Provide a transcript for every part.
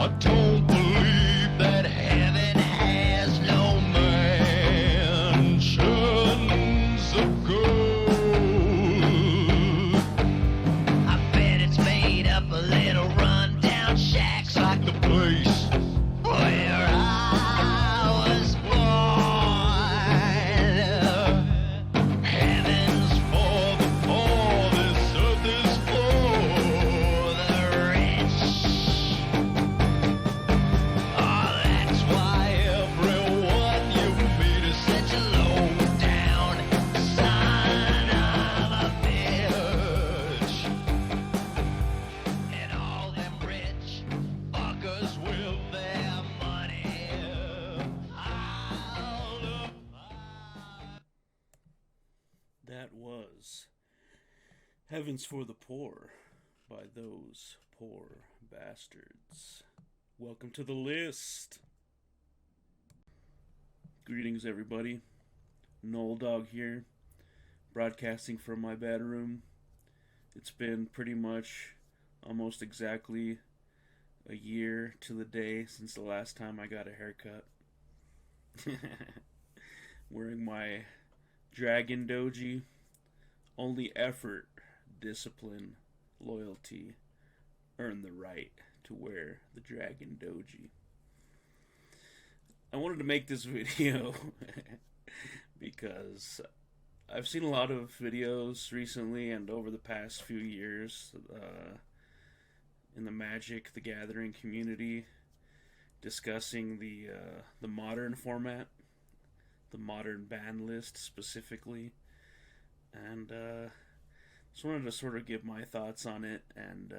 I don't believe that heaven has no mansions of gold. I bet it's made up of little rundown shacks like the place where I was born. Heaven's for the poor, this earth is for the rich. Oh, that's why everyone you meet is such a low down son of a bitch. And all them rich fuckers with their money all of That was Heaven's for the Poor by Those Poor Bastards. Welcome to the list. Greetings, everybody. Noel Dog here, broadcasting from my bedroom. It's been pretty much almost exactly a year to the day since the last time I got a haircut. Wearing my Dragon Doji. Only effort, discipline, loyalty earn the right to wear the Dragon Doji. I wanted to make this video because I've seen a lot of videos recently and over the past few years in the Magic the Gathering community discussing the modern format, the modern ban list specifically, and just wanted to sort of give my thoughts on it and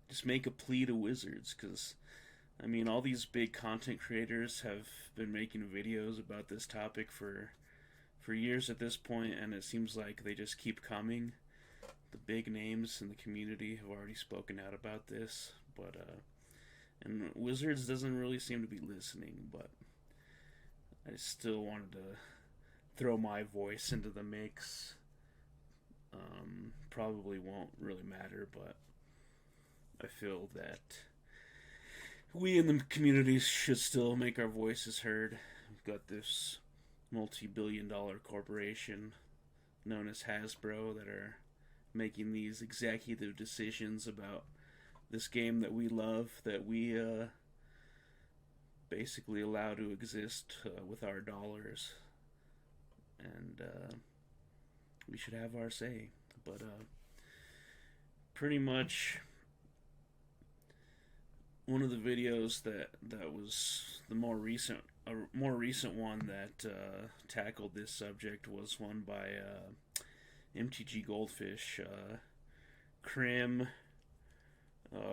just make a plea to Wizards, because I mean, all these big content creators have been making videos about this topic for years at this point, and it seems like they just keep coming. The big names in the community have already spoken out about this, but and Wizards doesn't really seem to be listening, but I still wanted to throw my voice into the mix. Probably won't really matter, but I feel that we in the communities should still make our voices heard. We've got this multi-billion-dollar corporation known as Hasbro that are making these executive decisions about this game that we love, that we basically allow to exist with our dollars, and we should have our say. But pretty much one of the videos that was the more recent one that tackled this subject was one by MTG Goldfish. Krim,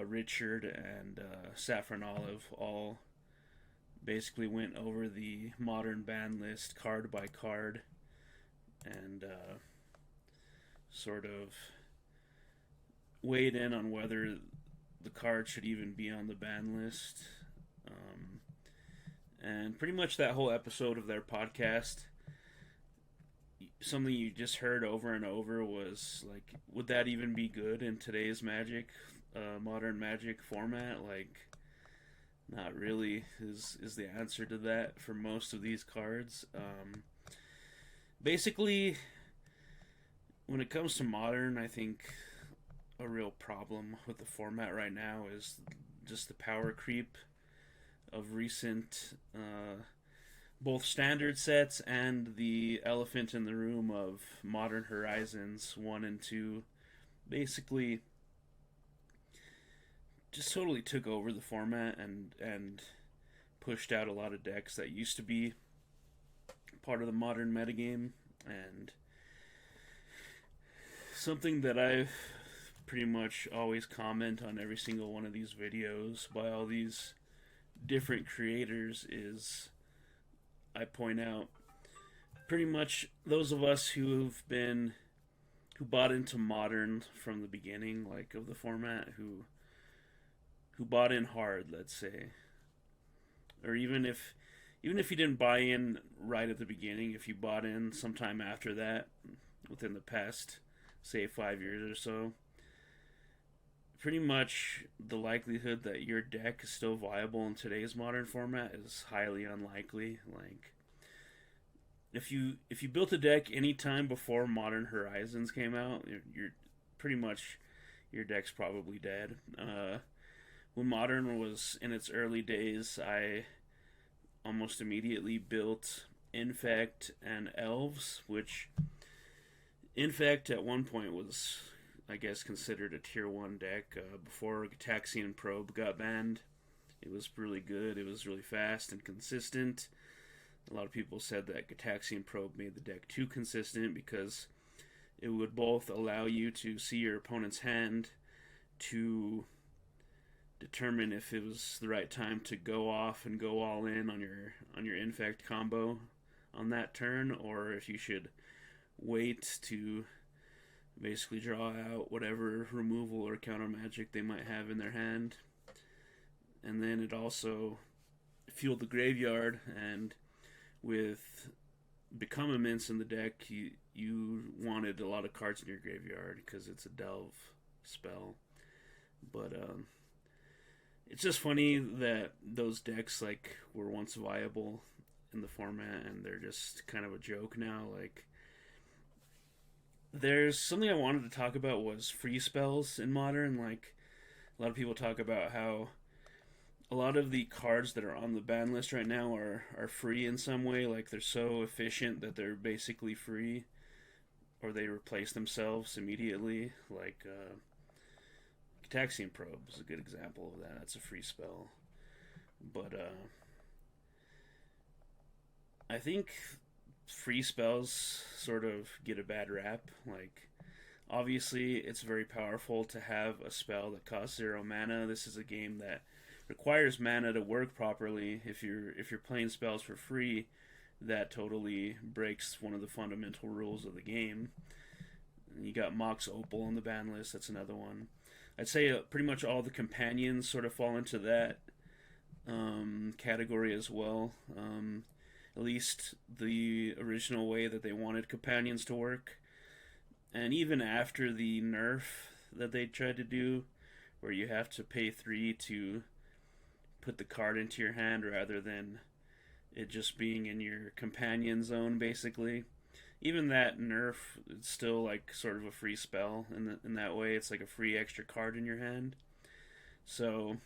Richard, and Saffron Olive all basically went over the modern ban list card by card and sort of weighed in on whether the card should even be on the ban list. And pretty much that whole episode of their podcast, something you just heard over and over was like, would that even be good in today's Magic, modern Magic format? Like, not really is the answer to that for most of these cards. Basically, when it comes to modern, I think a real problem with the format right now is just the power creep of recent both standard sets and the elephant in the room of Modern Horizons 1 and 2. Basically just totally took over the format and pushed out a lot of decks that used to be part of the modern metagame, and something that I've pretty much always comment on every single one of these videos by all these different creators is I point out pretty much those of us who bought into modern from the beginning, like, of the format, who bought in hard, let's say, or even if you didn't buy in right at the beginning, if you bought in sometime after that, within the past, say, 5 years or so, pretty much the likelihood that your deck is still viable in today's modern format is highly unlikely. Like, if you built a deck any time before Modern Horizons came out, you're pretty much, your deck's probably dead. When Modern was in its early days, I almost immediately built Infect and Elves, which Infect at one point was, I guess, considered a tier 1 deck. Before Gataxian Probe got banned, it was really good. It was really fast and consistent. A lot of people said that Gataxian Probe made the deck too consistent because it would both allow you to see your opponent's hand to determine if it was the right time to go off and go all in on your Infect combo on that turn, or if you should wait to basically draw out whatever removal or counter magic they might have in their hand. And then it also fueled the graveyard, and with Become Immense in the deck, you wanted a lot of cards in your graveyard because it's a delve spell. But it's just funny that those decks like were once viable in the format and they're just kind of a joke now. Like, there's something I wanted to talk about was free spells in Modern. Like, a lot of people talk about how a lot of the cards that are on the ban list right now are free in some way. Like, they're so efficient that they're basically free, or they replace themselves immediately. Like, Gataxian Probe is a good example of that. That's a free spell. But I think free spells sort of get a bad rap. Like, obviously, it's very powerful to have a spell that costs 0 mana. This is a game that requires mana to work properly. If you're playing spells for free, that totally breaks one of the fundamental rules of the game. And you got Mox Opal on the ban list. That's another one. I'd say pretty much all the companions sort of fall into that category as well. At least the original way that they wanted companions to work. And even after the nerf that they tried to do, where you have to pay 3 to put the card into your hand rather than it just being in your companion zone, basically. Even that nerf, it's still like sort of a free spell in that way. It's like a free extra card in your hand. So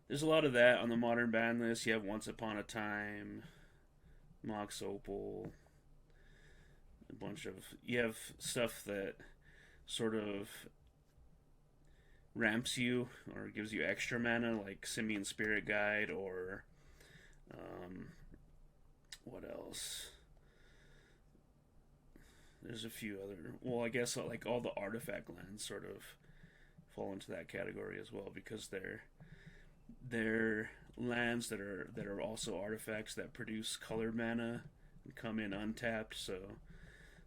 there's a lot of that on the Modern ban list. You have Once Upon a Time, Mox Opal, you have stuff that sort of ramps you or gives you extra mana, like Simian Spirit Guide, or what else? There's a few other, well, I guess like all the artifact lands sort of fall into that category as well, because they're lands that are also artifacts that produce colored mana and come in untapped, so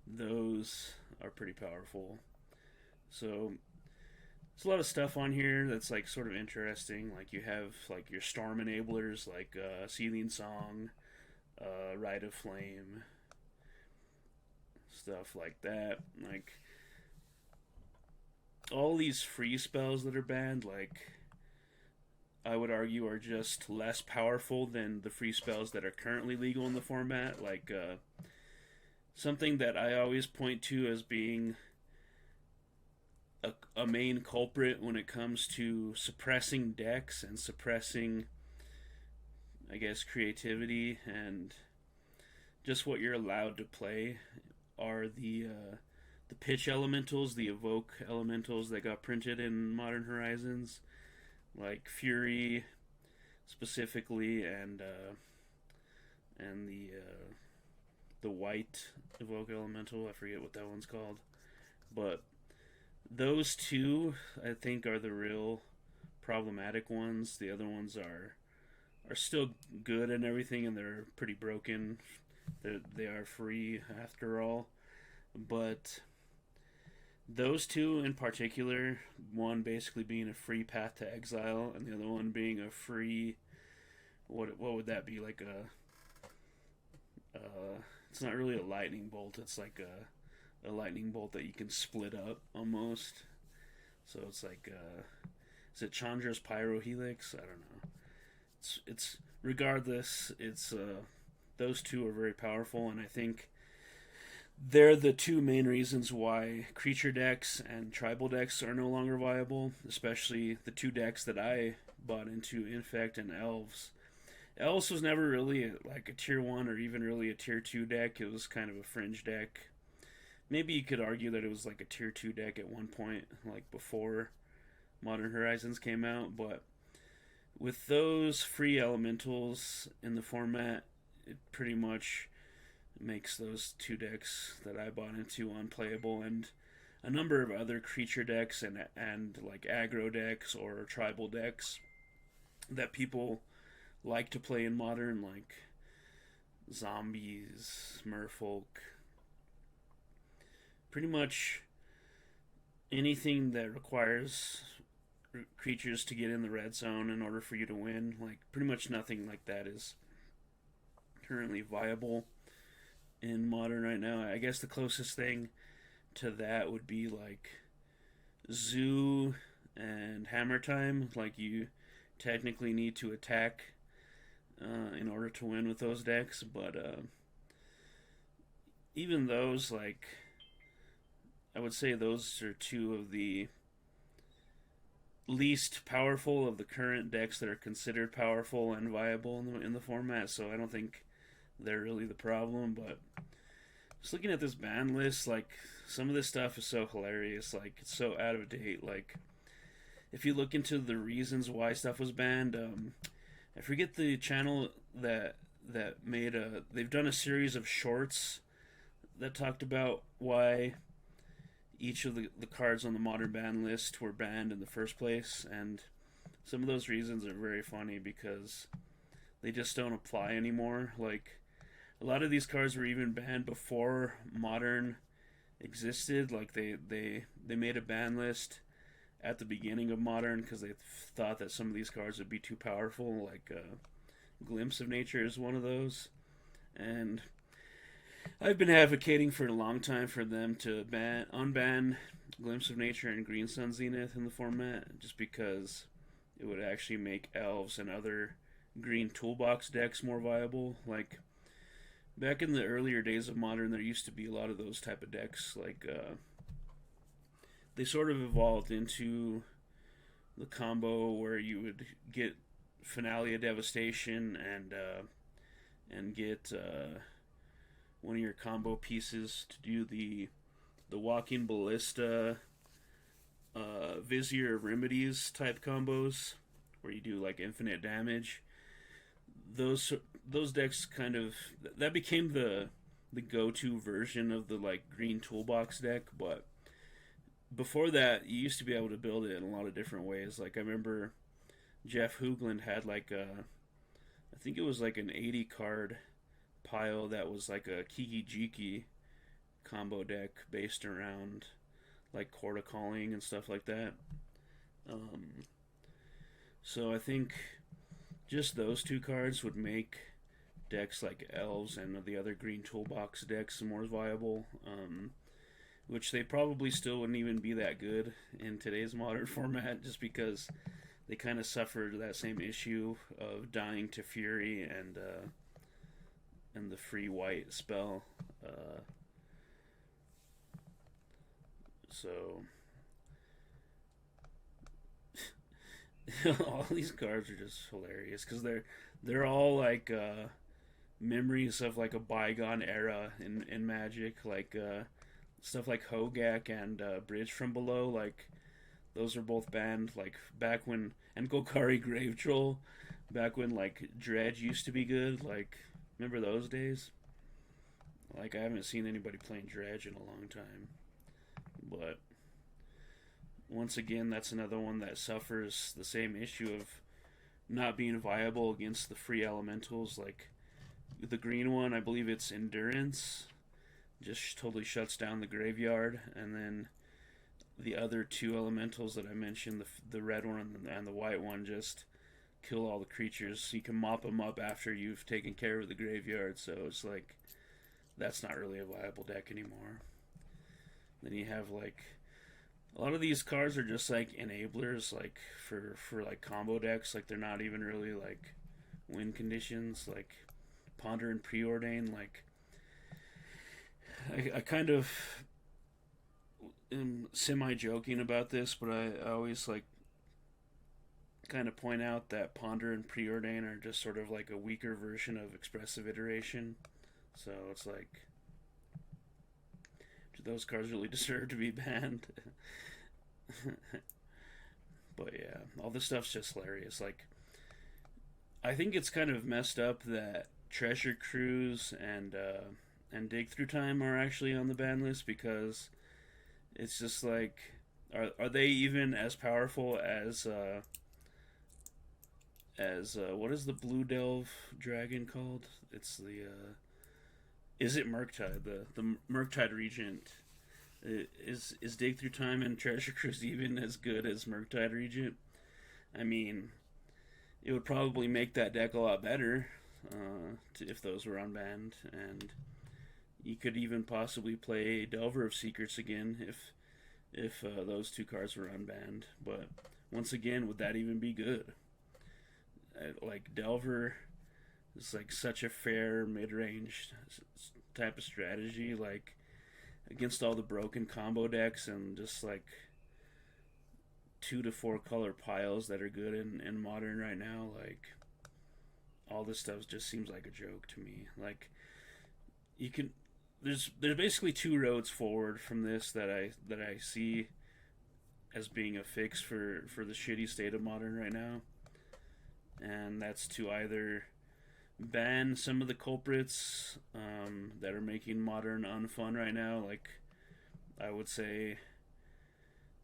those are pretty powerful. So there's a lot of stuff on here that's like sort of interesting. Like, you have like your storm enablers, like Seething Song, Rite of Flame, stuff like that. Like, all these free spells that are banned, like, I would argue are just less powerful than the free spells that are currently legal in the format. Like, something that I always point to as being a main culprit when it comes to suppressing decks and suppressing, I guess, creativity and just what you're allowed to play are the pitch elementals, the evoke elementals that got printed in Modern Horizons, like Fury specifically, and the white evoke elemental. I forget what that one's called, but those two, I think, are the real problematic ones. The other ones are still good and everything, and they're pretty broken. They are free after all, but those two in particular, one basically being a free Path to Exile, and the other one being a free, what would that be, like it's not really a lightning bolt, it's like a lightning bolt that you can split up almost. So it's like, is it Chandra's Pyrohelix? I don't know. It's regardless. It's those two are very powerful, and I think they're the two main reasons why creature decks and tribal decks are no longer viable. Especially the two decks that I bought into, Infect and Elves. Elves was never really like a tier 1 or even really a tier 2 deck. It was kind of a fringe deck. Maybe you could argue that it was like a tier 2 deck at one point, like before Modern Horizons came out. But with those free elementals in the format, it pretty much makes those two decks that I bought into unplayable, and a number of other creature decks and like aggro decks or tribal decks that people like to play in Modern, like zombies, merfolk, pretty much anything that requires creatures to get in the red zone in order for you to win. Like pretty much nothing like that is currently viable in Modern right now. I guess the closest thing to that would be like Zoo and Hammer Time. Like you technically need to attack in order to win with those decks, but even those, like, I would say those are two of the least powerful of the current decks that are considered powerful and viable in the format, so I don't think they're really the problem. But just looking at this ban list, like, some of this stuff is so hilarious. Like, it's so out of date. Like, if you look into the reasons why stuff was banned, I forget the channel that made they've done a series of shorts that talked about why each of the cards on the Modern ban list were banned in the first place, and some of those reasons are very funny because they just don't apply anymore. Like, a lot of these cards were even banned before Modern existed. Like, they made a ban list at the beginning of Modern because they thought that some of these cards would be too powerful. Like Glimpse of Nature is one of those, and I've been advocating for a long time for them to unban Glimpse of Nature and Green Sun Zenith in the format, just because it would actually make Elves and other green toolbox decks more viable. Like, back in the earlier days of Modern, there used to be a lot of those type of decks. Like, they sort of evolved into the combo where you would get Finale of Devastation and get one of your combo pieces to do the Walking Ballista, Vizier of Remedies type combos, where you do like infinite damage. Those decks kind of, that became the go-to version of the like green toolbox deck. But before that, you used to be able to build it in a lot of different ways. Like, I remember Jeff Hoogland had like I think it was like an 80 card pile that was like a Kiki Jiki combo deck based around like Corda Calling and stuff like that. So I think just those two cards would make decks like Elves and the other green toolbox decks more viable, which they probably still wouldn't even be that good in today's Modern format, just because they kind of suffered that same issue of dying to Fury and the free white spell. So all these cards are just hilarious because they're all like memories of like a bygone era in Magic, like stuff like Hogak and Bridge from Below. Like, those are both banned like back when, and Golgari Grave Troll, back when like Dredge used to be good. Like, remember those days? Like, I haven't seen anybody playing Dredge in a long time. But once again, that's another one that suffers the same issue of not being viable against the free elementals. Like, the green one, I believe it's Endurance, just totally shuts down the graveyard, and then the other two elementals that I mentioned, the red one and the white one, just kill all the creatures. So you can mop them up after you've taken care of the graveyard. So it's like, that's not really a viable deck anymore. Then you have like a lot of these cards are just like enablers, like for like combo decks. Like they're not even really like win conditions. Like Ponder and Preordain. Like I kind of am semi joking about this, but I always like kind of point out that Ponder and Preordain are just sort of like a weaker version of Expressive Iteration. So it's like, do those cards really deserve to be banned? But yeah, all this stuff's just hilarious. Like, I think it's kind of messed up that Treasure Cruise and Dig Through Time are actually on the ban list, because it's just like, are they even as powerful as what is the Blue Delve dragon called? It's the is it Murktide, the Murktide Regent? Is Dig Through Time and Treasure Cruise even as good as Murktide Regent? I mean, it would probably make that deck a lot better if those were unbanned, and you could even possibly play Delver of Secrets again if those two cards were unbanned. But once again, would that even be good? Like Delver is like such a fair mid-range type of strategy, like against all the broken combo decks and just like 2 to 4 color piles that are good in modern right now. Like all this stuff just seems like a joke to me. Like you can there's basically two roads forward from this that I see as being a fix for the shitty state of modern right now. And that's to either ban some of the culprits that are making modern unfun right now. Like, I would say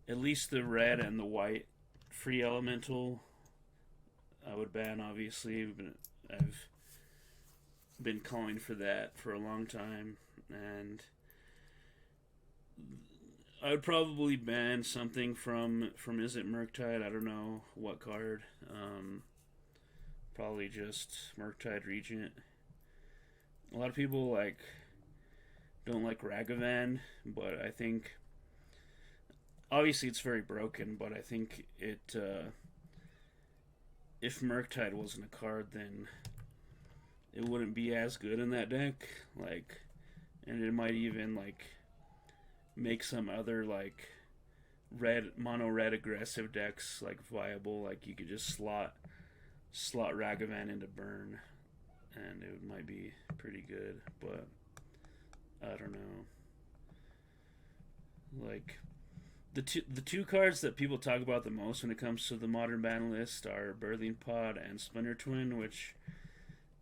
at least the red and the white free elemental I would ban, obviously. I've been calling for that for a long time, and I would probably ban something from Is It Murktide? I don't know what card. Probably just Murktide Regent. A lot of people don't like Ragavan, but I think obviously it's very broken. But I think it if Murktide wasn't a card, then it wouldn't be as good in that deck. Like, and it might even make some other mono red aggressive decks viable. Like you could just slot Ragavan into burn, and it might be pretty good. But I don't know. Like the two cards that people talk about the most when it comes to the modern ban list are Birthing Pod and Splinter Twin, which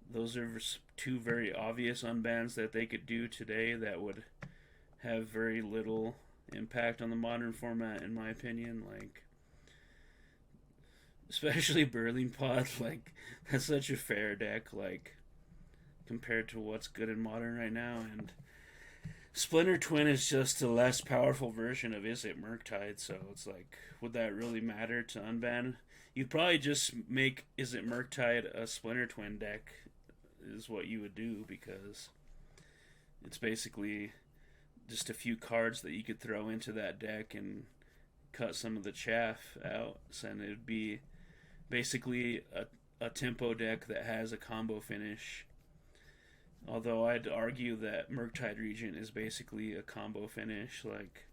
those are two very obvious unbans that they could do today that would have very little impact on the modern format, in my opinion. Like, especially Birthing Pod, that's such a fair deck, compared to what's good in modern right now. And Splinter Twin is just a less powerful version of Is It Murktide, so it's like, would that really matter to unban? You'd probably just make Is It Murktide a Splinter Twin deck, is what you would do, because it's basically just a few cards that you could throw into that deck and cut some of the chaff out, and it'd be basically a tempo deck that has a combo finish. Although I'd argue that Murktide Regent is basically a combo finish. Like,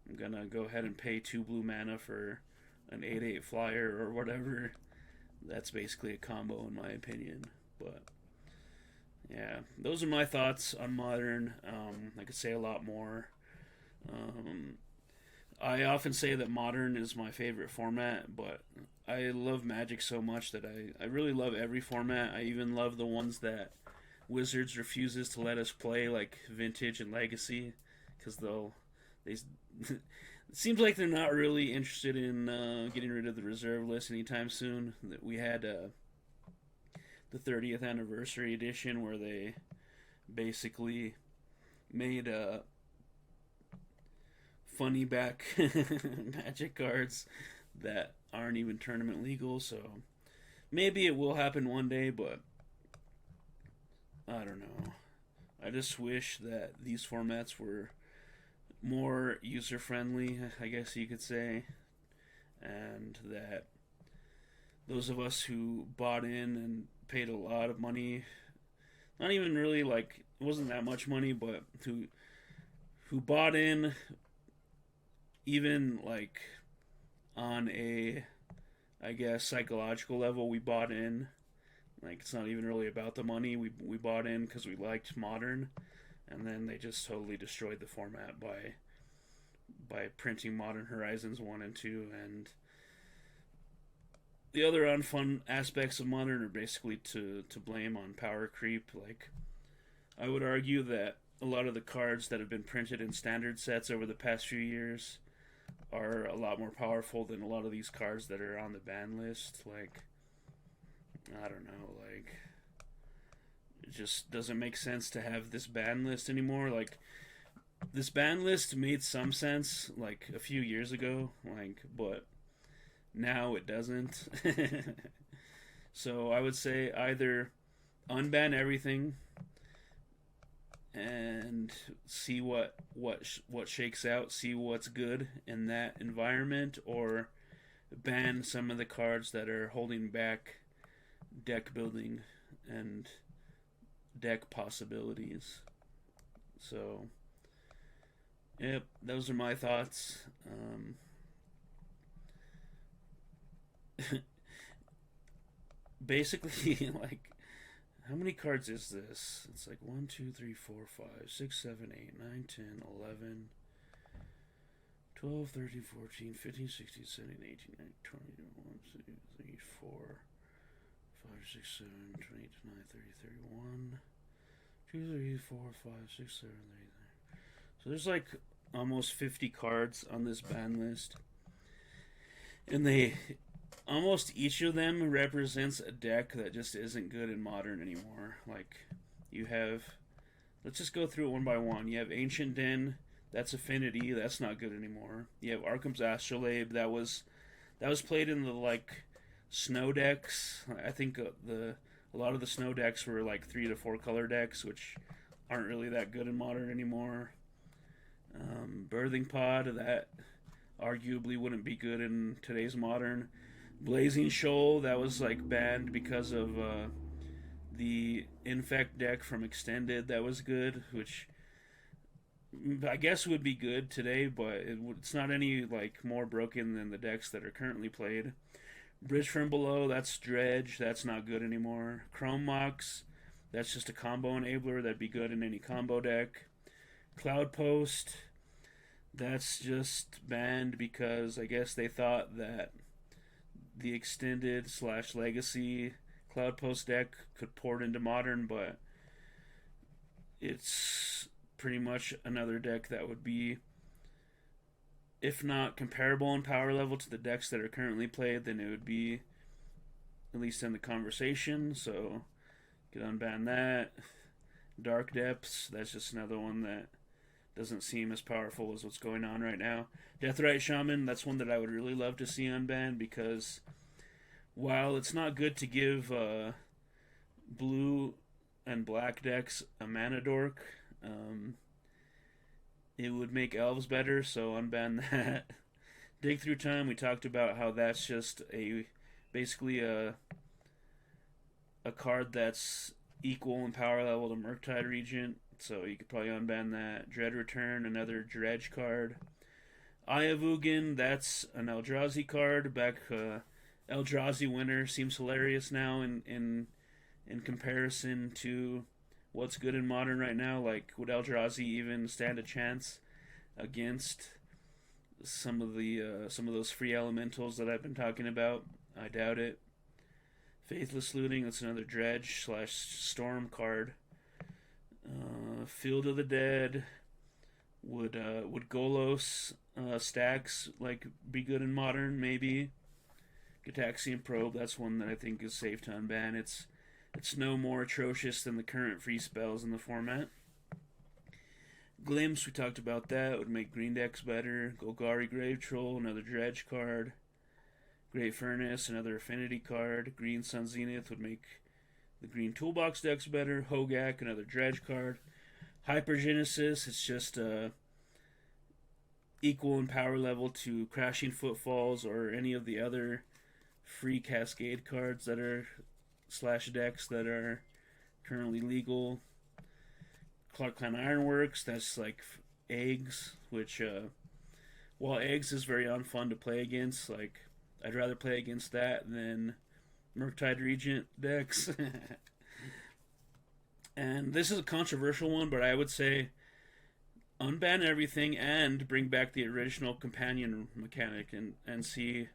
I'm gonna go ahead and pay 2 blue mana for an 8/8 flyer or whatever. That's basically a combo in my opinion. But yeah, those are my thoughts on modern. I could say a lot more. I often say that modern is my favorite format, but I love Magic so much that I really love every format. I even love the ones that Wizards refuses to let us play, like Vintage and Legacy, because it seems like they're not really interested in getting rid of the reserve list anytime soon. We had the 30th anniversary edition where they basically made funny back Magic cards that aren't even tournament legal. So maybe it will happen one day, but I don't know. I just wish that these formats were more user friendly, I guess you could say, and that those of us who bought in and paid a lot of money, not even really like it wasn't that much money, but who bought in even like on a, I guess, psychological level, we bought in. Like it's not even really about the money. We bought in because we liked modern, and then they just totally destroyed the format by printing Modern Horizons 1 and 2. And the other unfun aspects of modern are basically to blame on power creep. Like I would argue that a lot of the cards that have been printed in standard sets over the past few years are a lot more powerful than a lot of these cards that are on the ban list. Like, I don't know, like, it just doesn't make sense to have this ban list anymore. Like, this ban list made some sense, like, a few years ago, like, but now it doesn't. So I would say either unban everything and see what shakes out, see what's good in that environment, or ban some of the cards that are holding back deck building and deck possibilities. So, yep, those are my thoughts. Basically, like, how many cards is this? It's like 1, 2, 3, 4, 5, 6, 7, 8, 9, 10, 11, 12, 13, 14, 15, 16, 17, 18, 19, 20, 21, 2, 3, 4, 5, 6, 7, 8, 9, 30, 31, 2, 3, 4, 5, 6, 7, 8, 9. So there's like almost 50 cards on this ban list. And they almost each of them represents a deck that just isn't good in modern anymore. Like, you have, let's just go through it one by one. You have Ancient Den, that's Affinity, that's not good anymore. You have Arkham's Astrolabe, that was played in the like snow decks. I think a lot of the snow decks were like 3 to 4 color decks, which aren't really that good in modern anymore. Birthing Pod, that arguably wouldn't be good in today's modern. Blazing Shoal, that was like banned because of the Infect deck from Extended that was good, which I guess would be good today, but it's not any like more broken than the decks that are currently played. Bridge from Below, that's Dredge, that's not good anymore. Chrome Mox, that's just a combo enabler that'd be good in any combo deck. Cloud Post, that's just banned because I guess they thought that the Extended / Legacy Cloud Post deck could port into Modern, but it's pretty much another deck that would be, if not comparable in power level to the decks that are currently played, then it would be at least in the conversation. So you could unban that. Dark Depths, that's just another one that doesn't seem as powerful as what's going on right now. Deathrite Shaman, that's one that I would really love to see unbanned, because while it's not good to give blue and black decks a mana dork, it would make elves better, so unban that. Dig Through Time, we talked about how that's just basically a card that's equal in power level to Murktide Regent, so you could probably unban that. Dread Return, another Dredge card. Eye of Ugin, that's an Eldrazi card. Eldrazi winner seems hilarious now in comparison to what's good in modern right now. Like, would Eldrazi even stand a chance against some of those free elementals that I've been talking about? I doubt it. Faithless Looting, that's another Dredge / Storm card. Field of the Dead, would Golos stacks like be good in modern? Maybe. Gitaxian Probe, that's one that I think is safe to unban. It's no more atrocious than the current free spells in the format. Glimpse, we talked about that, would make green decks better. Golgari Grave Troll, another Dredge card. Great Furnace, another Affinity card. Green Sun Zenith would make the green toolbox decks better. Hogak, another Dredge card. Hypergenesis, it's just equal in power level to Crashing Footfalls or any of the other free Cascade cards that are slash decks that are currently legal. Clark Clan Ironworks, that's like eggs, which while eggs is very unfun to play against, like I'd rather play against that than Murktide Regent decks. And this is a controversial one, but I would say unban everything and bring back the original companion mechanic and see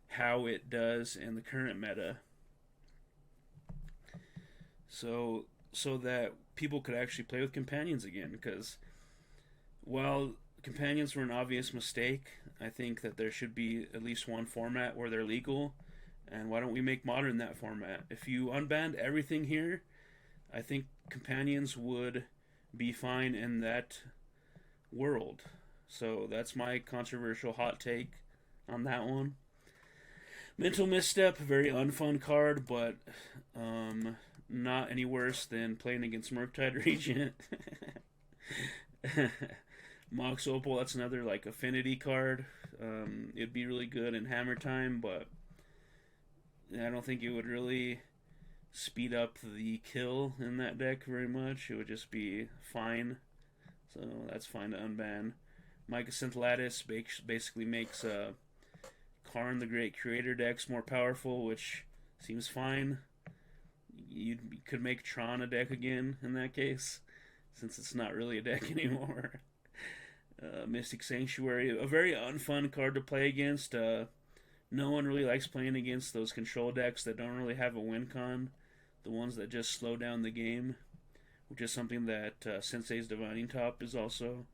how it does in the current meta. So that people could actually play with companions again, because while companions were an obvious mistake, I think that there should be at least one format where they're legal, and why don't we make modern that format? If you unbanned everything here, I think companions would be fine in that world. So that's my controversial hot take on that one. Mental Misstep, very unfun card, but not any worse than playing against Murktide Regent. Mox Opal, that's another like affinity card. It'd be really good in Hammer Time, but I don't think it would really speed up the kill in that deck very much. It would just be fine. So that's fine to unban. Mycosynth Lattice basically makes Karn the Great Creator decks more powerful, which seems fine. You could make Tron a deck again in that case, since it's not really a deck anymore. Mystic Sanctuary, a very unfun card to play against. No one really likes playing against those control decks that don't really have a win con, the ones that just slow down the game, which is something that Sensei's Divining Top is also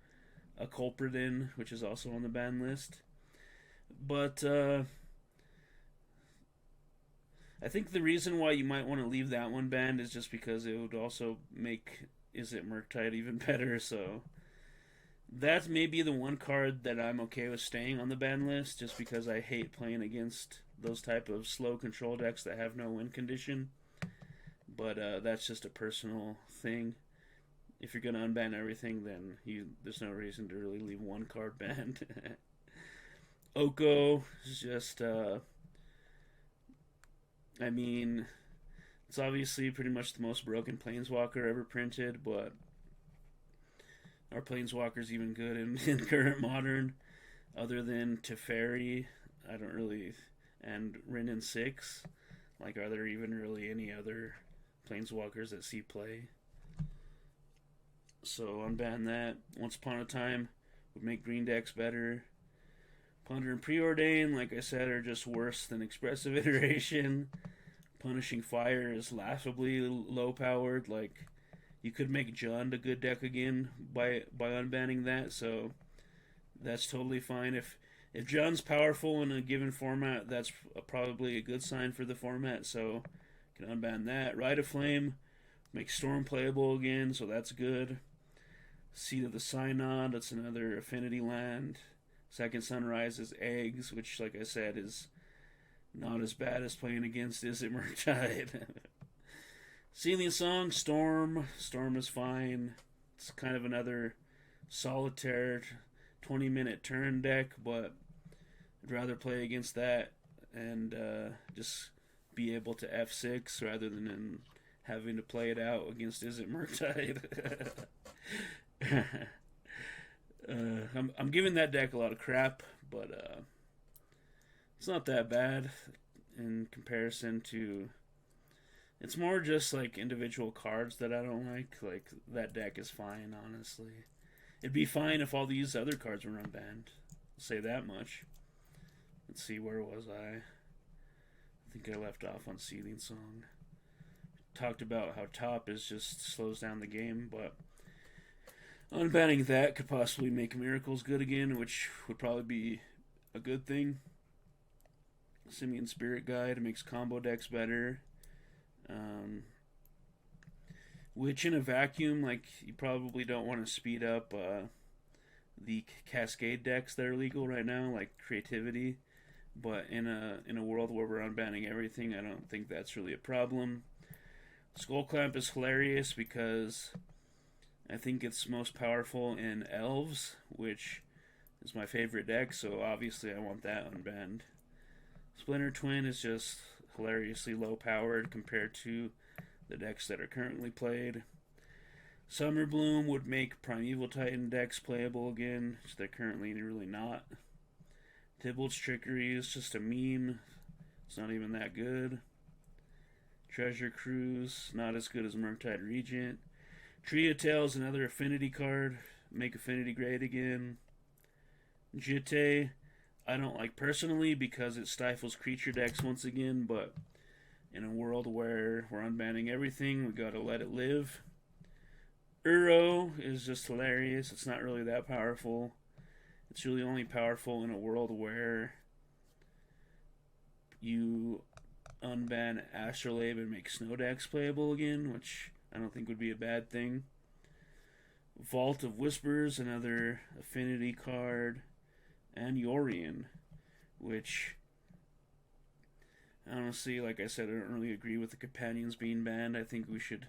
a culprit in, which is also on the ban list. But I think the reason why you might want to leave that one banned is just because it would also make Izzet Murktide even better. So that's maybe the one card that I'm okay with staying on the ban list, just because I hate playing against those type of slow control decks that have no win condition. But that's just a personal thing. If you're going to unban everything, then there's no reason to really leave one card banned. Oko is just, I mean, it's obviously pretty much the most broken Planeswalker ever printed, but are Planeswalkers even good in current modern? Other than Teferi, I don't really, and Rin and 6, like, are there even really any other Planeswalkers that see play? So unban that. Once Upon a Time would make green decks better. Ponder and Preordain, like I said, are just worse than Expressive Iteration. Punishing Fire is laughably low powered. Like, you could make Jund a good deck again by unbanning that, so that's totally fine. If Jund's powerful in a given format, that's probably a good sign for the format, so you can unban that. Rite of Flame makes Storm playable again, so that's good. Seed of the Synod, that's another affinity land. Second Sunrise is Eggs, which, like I said, is not as bad as playing against Izzet Murktide. Sealing Song, Storm. Storm is fine. It's kind of another solitaire 20-minute turn deck, but I'd rather play against that and just be able to F6 rather than having to play it out against Izzet Murktide. I'm giving that deck a lot of crap, but it's not that bad in comparison to. It's more just like individual cards that I don't like. Like, that deck is fine, honestly. It'd be fine if all these other cards were unbanned. I'll say that much. Let's see, where was I? I think I left off on Sealing Song. Talked about how top is just slows down the game, but unbanning that could possibly make Miracles good again, which would probably be a good thing. Simian Spirit Guide makes combo decks better. Which in a vacuum, like, you probably don't want to speed up the Cascade decks that are legal right now, like Creativity. But in a world where we're unbanning everything, I don't think that's really a problem. Skullclamp is hilarious because I think it's most powerful in Elves, which is my favorite deck, so obviously I want that unbanned. Splinter Twin is just hilariously low powered compared to the decks that are currently played. Summer Bloom would make Primeval Titan decks playable again, which they're currently really not. Tybalt's Trickery is just a meme. It's not even that good. Treasure Cruise, not as good as Murktide Regent. Tria Tail's another affinity card. Make affinity great again. Jitte, I don't like personally because it stifles creature decks once again, but in a world where we're unbanning everything, we gotta let it live. Uro is just hilarious. It's not really that powerful. It's really only powerful in a world where you unban Astrolabe and make snow decks playable again, which I don't think would be a bad thing. Vault of Whispers, another affinity card. And Yorion, which honestly, like I said, I don't really agree with the companions being banned. I think we should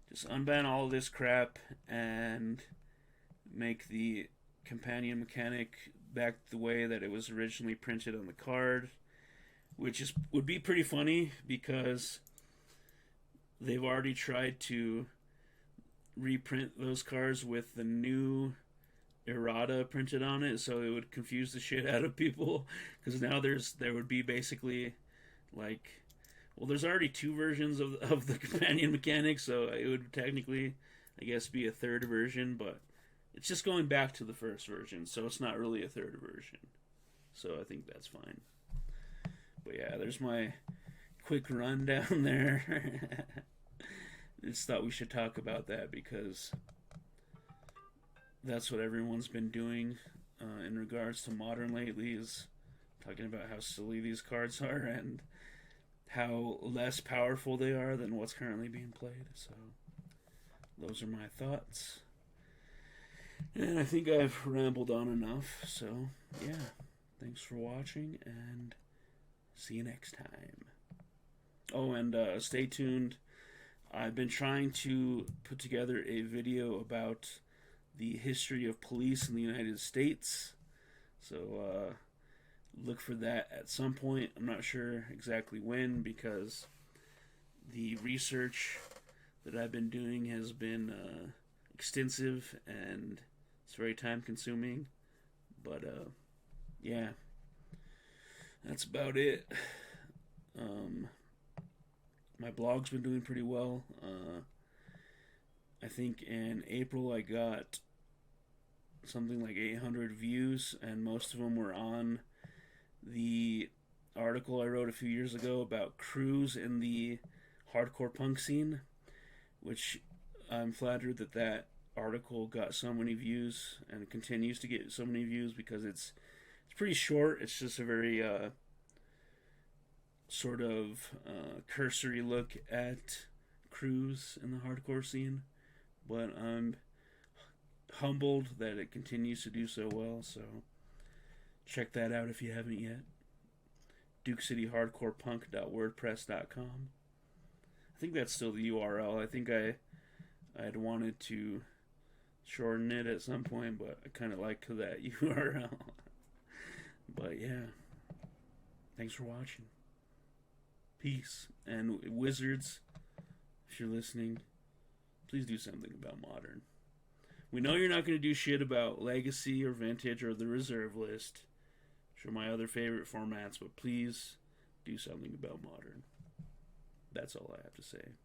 just unban all of this crap and make the companion mechanic back the way that it was originally printed on the card, which would be pretty funny because they've already tried to reprint those cards with the new errata printed on it, so it would confuse the shit out of people, because now there would be basically like, well, there's already two versions of the companion mechanic, so it would technically, I guess, be a third version, but it's just going back to the first version, so it's not really a third version, so I think that's fine. But yeah, there's my quick rundown there. Just thought we should talk about that because that's what everyone's been doing in regards to Modern lately, is talking about how silly these cards are and how less powerful they are than what's currently being played. So those are my thoughts. And I think I've rambled on enough. So yeah, thanks for watching and see you next time. Oh, and stay tuned. I've been trying to put together a video about the history of police in the United States, so look for that at some point. I'm not sure exactly when, because the research that I've been doing has been extensive and it's very time consuming, but yeah, that's about it. My blog's been doing pretty well. I think in April I got something like 800 views, and most of them were on the article I wrote a few years ago about crews in the hardcore punk scene, which I'm flattered that article got so many views and continues to get so many views, because it's pretty short. It's just a very sort of cursory look at crews in the hardcore scene, but I'm humbled that it continues to do so well, so check that out if you haven't yet. DukeCityHardcorePunk.wordpress.com. I think that's still the URL. I think I had wanted to shorten it at some point, but I kind of like that URL. But yeah, thanks for watching. Peace. And Wizards, if you're listening, please do something about Modern. We know you're not going to do shit about Legacy or Vintage or the Reserve List, which are my other favorite formats, but please do something about Modern. That's all I have to say.